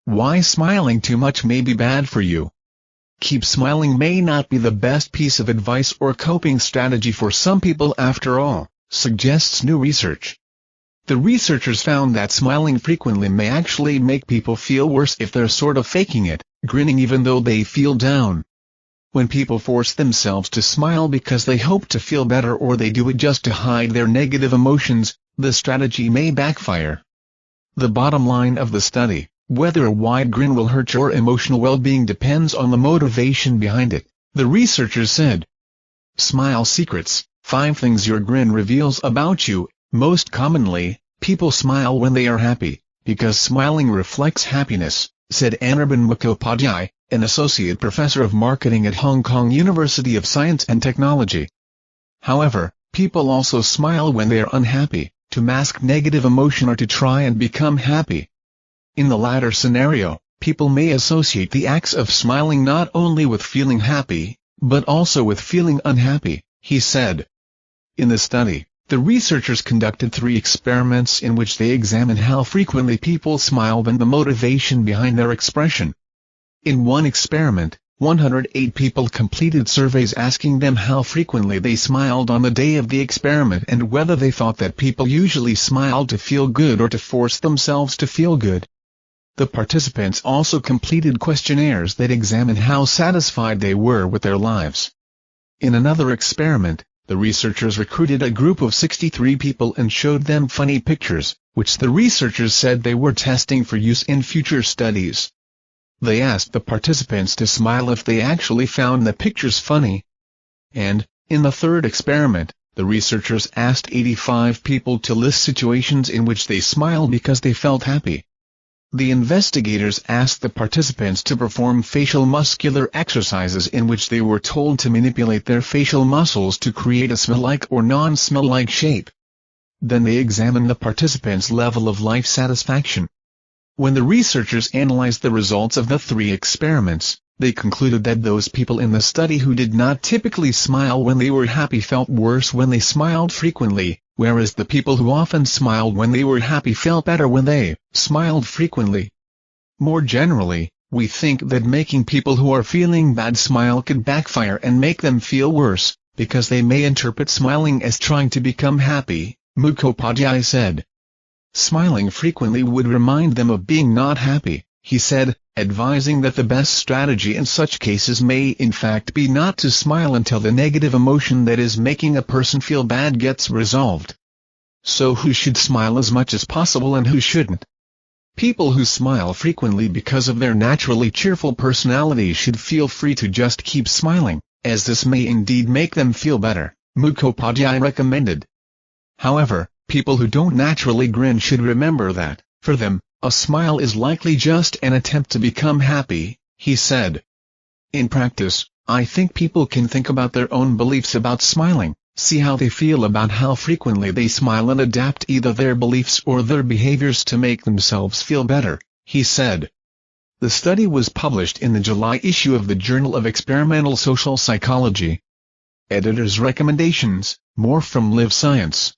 Why smiling too much may be bad for you. Keep smiling may not be the best piece of advice or coping strategy for some people after all, suggests new research. The researchers found that smiling frequently may actually make people feel worse if they're sort of faking it, grinning even though they feel down. When people force themselves to smile because they hope to feel better or they do it just to hide their negative emotions, the strategy may backfire. The bottom line of the study: whether a wide grin will hurt your emotional well-being depends on the motivation behind it, the researchers said. Smile secrets: 5 things your grin reveals about you. Most commonly, people smile when they are happy, because smiling reflects happiness, said Anirban Mukhopadhyay, an associate professor of marketing at Hong Kong University of Science and Technology. However, people also smile when they are unhappy, to mask negative emotion or to try and become happy. In the latter scenario, people may associate the acts of smiling not only with feeling happy, but also with feeling unhappy, he said. In the study, the researchers conducted 3 experiments in which they examined how frequently people smiled and the motivation behind their expression. In one experiment, 108 people completed surveys asking them how frequently they smiled on the day of the experiment and whether they thought that people usually smiled to feel good or to force themselves to feel good. The participants also completed questionnaires that examined how satisfied they were with their lives. In another experiment, the researchers recruited a group of 63 people and showed them funny pictures, which the researchers said they were testing for use in future studies. They asked the participants to smile if they actually found the pictures funny. And, in the third experiment, the researchers asked 85 people to list situations in which they smiled because they felt happy. The investigators asked the participants to perform facial muscular exercises in which they were told to manipulate their facial muscles to create a smile-like or non-smile-like shape. Then they examined the participants' level of life satisfaction. When the researchers analyzed the results of the 3 experiments, they concluded that those people in the study who did not typically smile when they were happy felt worse when they smiled frequently, whereas the people who often smiled when they were happy felt better when they smiled frequently. More generally, we think that making people who are feeling bad smile could backfire and make them feel worse, because they may interpret smiling as trying to become happy, Mukhopadhyay said. Smiling frequently would remind them of being not happy, he said, advising that the best strategy in such cases may in fact be not to smile until the negative emotion that is making a person feel bad gets resolved. So who should smile as much as possible and who shouldn't? People who smile frequently because of their naturally cheerful personality should feel free to just keep smiling, as this may indeed make them feel better, Mukhopadhyay recommended. However, people who don't naturally grin should remember that, for them, a smile is likely just an attempt to become happy, he said. In practice, I think people can think about their own beliefs about smiling, see how they feel about how frequently they smile and adapt either their beliefs or their behaviors to make themselves feel better, he said. The study was published in the July issue of the Journal of Experimental Social Psychology. Editor's recommendations: more from Live Science.